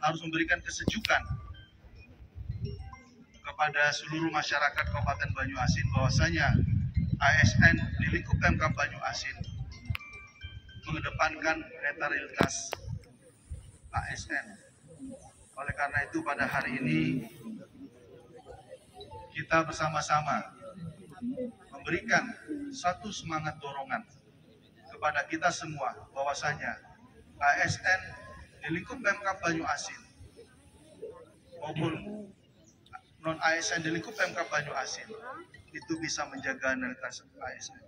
harus memberikan kesejukan kepada seluruh masyarakat Kabupaten Banyuasin bahwasanya ASN di lingkup Pemkab Banyuasin mengedepankan netralitas ASN. Oleh karena itu pada hari ini kita bersama-sama memberikan satu semangat dorongan kepada kita semua bahwasanya ASN di lingkup Pemkab Banyuasin maupun non ASN di lingkup Pemkab Banyuasin itu bisa menjaga netralitas ASN.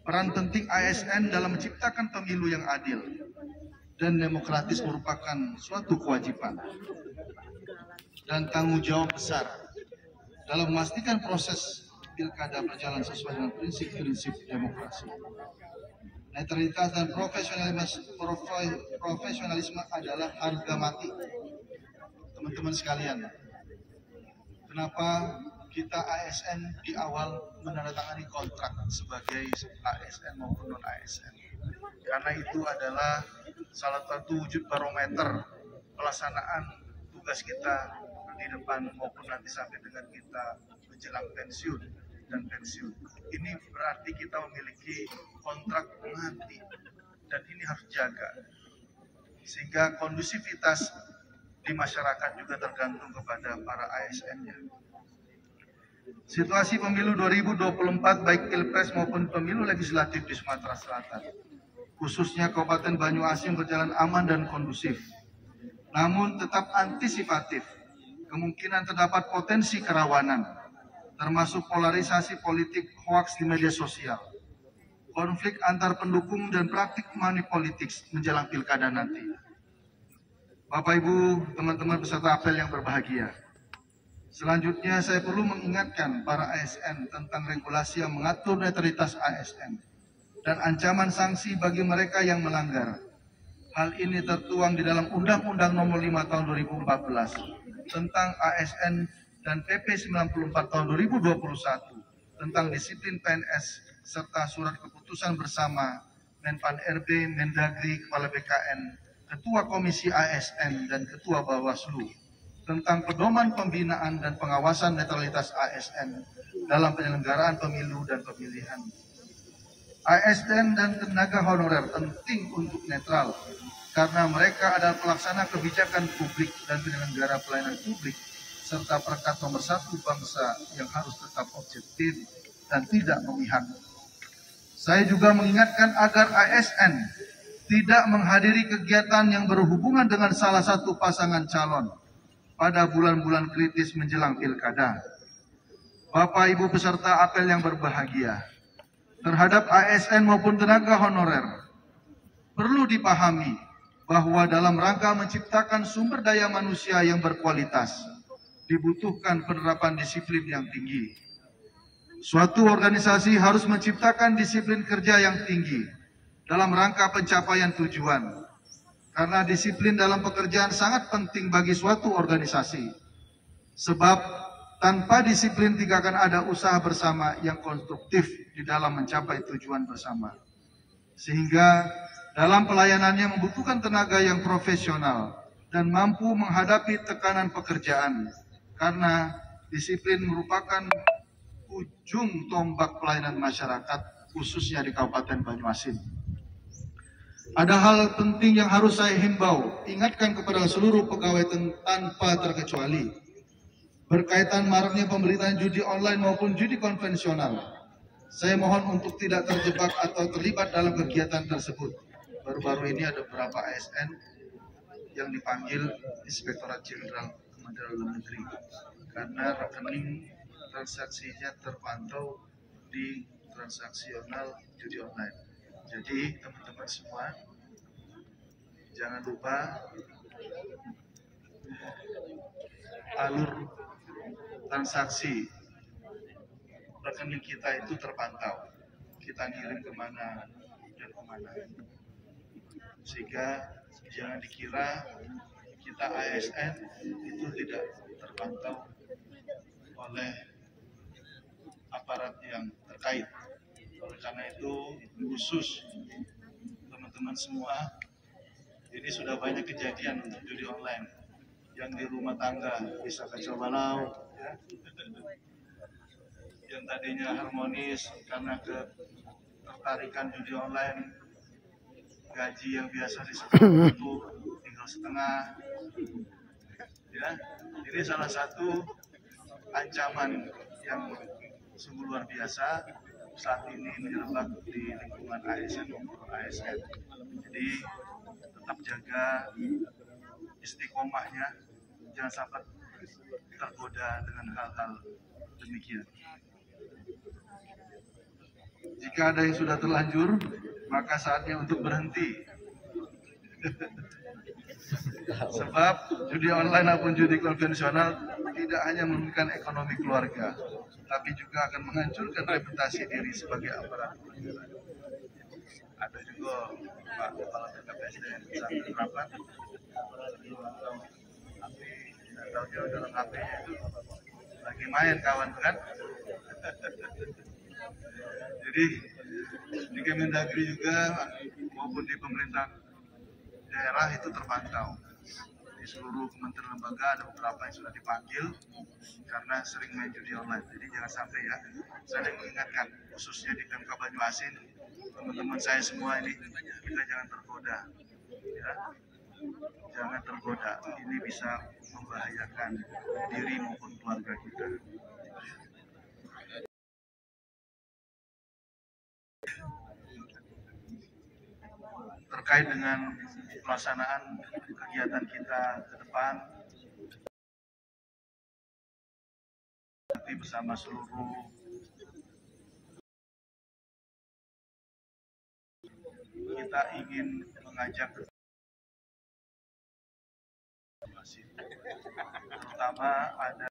Peran penting ASN dalam menciptakan pemilu yang adil dan demokratis merupakan suatu kewajiban dan tanggung jawab besar dalam memastikan proses pilkada berjalan sesuai dengan prinsip-prinsip demokrasi. Netralitas dan profesionalisme adalah harga mati. Teman-teman sekalian, kenapa kita ASN di awal menandatangani kontrak sebagai ASN maupun non ASN? Karena itu adalah salah satu wujud barometer pelaksanaan tugas kita di depan maupun nanti sampai dengan kita menjelang pensiun dan pensiun. Ini berarti kita memiliki kontrak mati dan ini harus jaga sehingga kondusivitas di masyarakat juga tergantung kepada para ASN-nya. Situasi pemilu 2024 baik Pilpres maupun pemilu legislatif di Sumatera Selatan, khususnya Kabupaten Banyuasin berjalan aman dan kondusif. Namun tetap antisipatif, kemungkinan terdapat potensi kerawanan, termasuk polarisasi politik hoaks di media sosial, konflik antar pendukung dan praktik money politics menjelang pilkada nanti. Bapak Ibu, teman-teman peserta apel yang berbahagia. Selanjutnya saya perlu mengingatkan para ASN tentang regulasi yang mengatur netralitas ASN dan ancaman sanksi bagi mereka yang melanggar. Hal ini tertuang di dalam Undang-Undang Nomor 5 Tahun 2014 tentang ASN dan PP 94 Tahun 2021 tentang disiplin PNS serta surat keputusan bersama Menpan RB, Mendagri, Kepala BKN, Ketua Komisi ASN dan Ketua Bawaslu tentang pedoman pembinaan dan pengawasan netralitas ASN dalam penyelenggaraan pemilu dan pemilihan. ASN dan tenaga honorer penting untuk netral karena mereka adalah pelaksana kebijakan publik dan penyelenggara pelayanan publik serta perekat nomor 1 bangsa yang harus tetap objektif dan tidak memihak. Saya juga mengingatkan agar ASN tidak menghadiri kegiatan yang berhubungan dengan salah satu pasangan calon pada bulan-bulan kritis menjelang pilkada. Bapak Ibu peserta apel yang berbahagia, terhadap ASN maupun tenaga honorer, perlu dipahami bahwa dalam rangka menciptakan sumber daya manusia yang berkualitas, dibutuhkan penerapan disiplin yang tinggi. Suatu organisasi harus menciptakan disiplin kerja yang tinggi dalam rangka pencapaian tujuan. Karena disiplin dalam pekerjaan sangat penting bagi suatu organisasi. Sebab tanpa disiplin tidak akan ada usaha bersama yang konstruktif di dalam mencapai tujuan bersama. Sehingga dalam pelayanannya membutuhkan tenaga yang profesional dan mampu menghadapi tekanan pekerjaan. Karena disiplin merupakan ujung tombak pelayanan masyarakat khususnya di Kabupaten Banyuasin. Ada hal penting yang harus saya himbau, ingatkan kepada seluruh pegawai tanpa terkecuali. Berkaitan maraknya pemberitaan judi online maupun judi konvensional, saya mohon untuk tidak terjebak atau terlibat dalam kegiatan tersebut. Baru-baru ini ada beberapa ASN yang dipanggil Inspektorat Jenderal Kementerian Dalam Negeri karena rekening transaksinya terpantau di transaksional judi online. Jadi teman-teman semua jangan lupa alur transaksi rekening kita itu terpantau. Kita ngirim kemana dan kemana. Sehingga jangan dikira kita ASN itu tidak terpantau oleh aparat yang terkait. Oleh karena itu khusus semua, ini sudah banyak kejadian untuk judi online. Yang di rumah tangga bisa kacau balau, ya. Yang tadinya harmonis karena ketertarikan judi online, gaji yang biasa di sekolah itu tinggal setengah, ya. Ini salah satu ancaman yang sungguh luar biasa saat ini menyerang di lingkungan ASN maupun ASN. Jadi tetap jaga istiqomahnya, jangan sampai tergoda dengan hal-hal demikian. Jika ada yang sudah terlanjur, maka saatnya untuk berhenti. Sebab judi online maupun judi konvensional tidak hanya merugikan ekonomi keluarga, tapi juga akan menghancurkan reputasi diri sebagai aparatur negara. Ada juga Pak Kepala BKPSDM sampai rapat, tahu dalam HP-nya itu lagi main kawan kan. Jadi di Kemendagri juga maupun di pemerintah daerah itu terpantau. Di seluruh kementerian lembaga ada beberapa yang sudah dipanggil karena sering main judi online. Jadi jangan sampai ya, saya mengingatkan khususnya di Pemkab Banyuasin, teman-teman saya semua ini, kita jangan tergoda, ya. Jangan tergoda, ini bisa membahayakan diri maupun keluarga kita. Terkait dengan pelaksanaan kegiatan kita ke depan, nanti bersama seluruh kita ingin mengajak terutama ada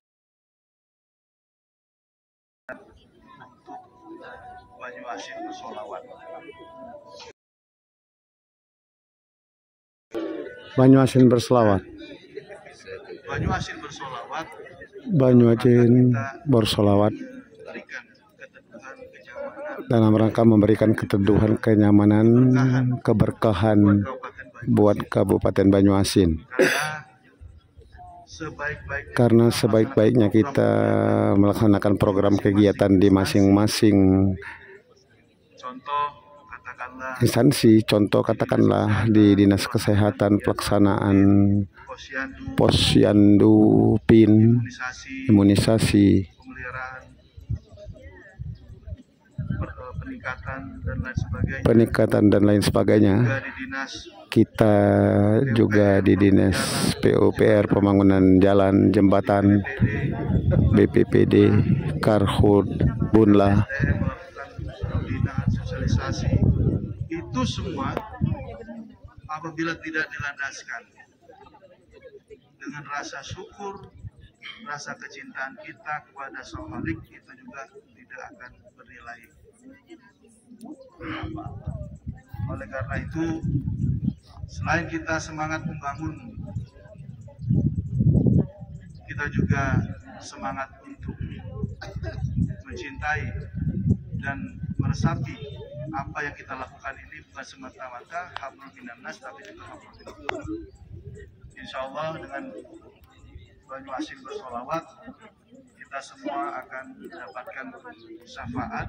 untuk Banyuasin bersolawat. Banyuasin berselawat. Banyuasin bersolawat. Banyuasin bersolawat dalam rangka memberikan keteduhan, kenyamanan, keberkahan buat Kabupaten Banyuasin. Karena sebaik-baiknya kita melaksanakan program kegiatan di masing-masing instansi, contoh katakanlah di Dinas Kesehatan pelaksanaan posyandu, PIN, imunisasi, peningkatan dan lain sebagainya. Kita juga di Dinas PUPR, pembangunan jalan, jembatan, BPPD, Karhut, Bunla. Itu semua apabila tidak dilandaskan dengan rasa syukur, rasa kecintaan kita kepada Sang Khalik, itu juga tidak akan bernilai apa. Oleh karena itu, selain kita semangat membangun, kita juga semangat untuk mencintai dan meresapi apa yang kita lakukan ini bukan semata-mata hablum minannas, tapi juga hablum minallah. Insya Allah dengan Banyuasin bersolawat, kita semua akan mendapatkan syafaat,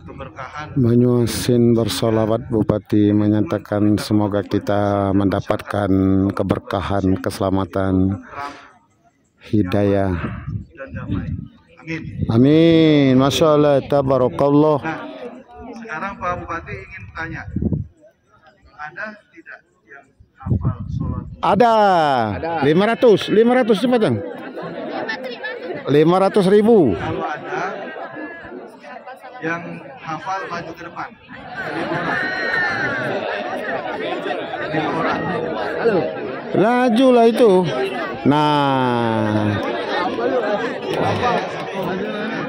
keberkahan. Banyuasin bersolawat, Bupati menyatakan semoga kita mendapatkan keberkahan, keselamatan, hidayah, dan damai. Amin. Amin. Masya Allah, tabarakallah. Nah, sekarang Pak Bupati ingin tanya, ada tidak yang hafal sholat? Ada. 500 cepat Bang. 500.000. Kalau ada yang hafal, maju ke depan. 5 orang. Halo. Laju lah itu. Nah.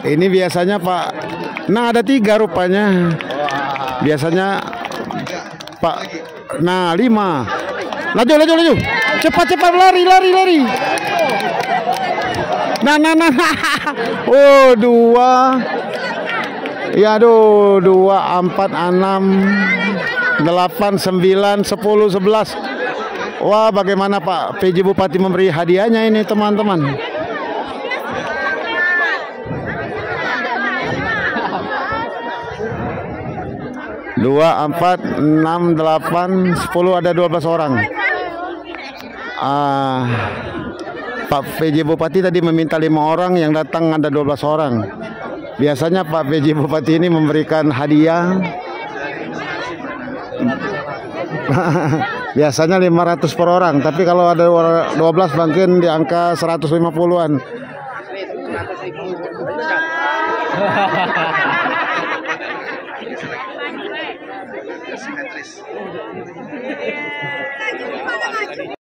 Ini biasanya Pak. Nah, ada 3 rupanya. Biasanya Pak. Nah, 5. Laju. Cepat lari. Nah. Oh, 2. Ya aduh, 2, 4, 6, 8, 9, 10, 11. Wah, bagaimana Pak PJ Bupati memberi hadiahnya ini teman-teman. Dua, 4, 6, 8, 10, ada 12 orang. Pak PJ Bupati tadi meminta 5 orang, yang datang ada 12 orang. Biasanya Pak PJ Bupati ini memberikan hadiah. Biasanya 500 per orang, tapi kalau ada 12 mungkin di angka 150-an.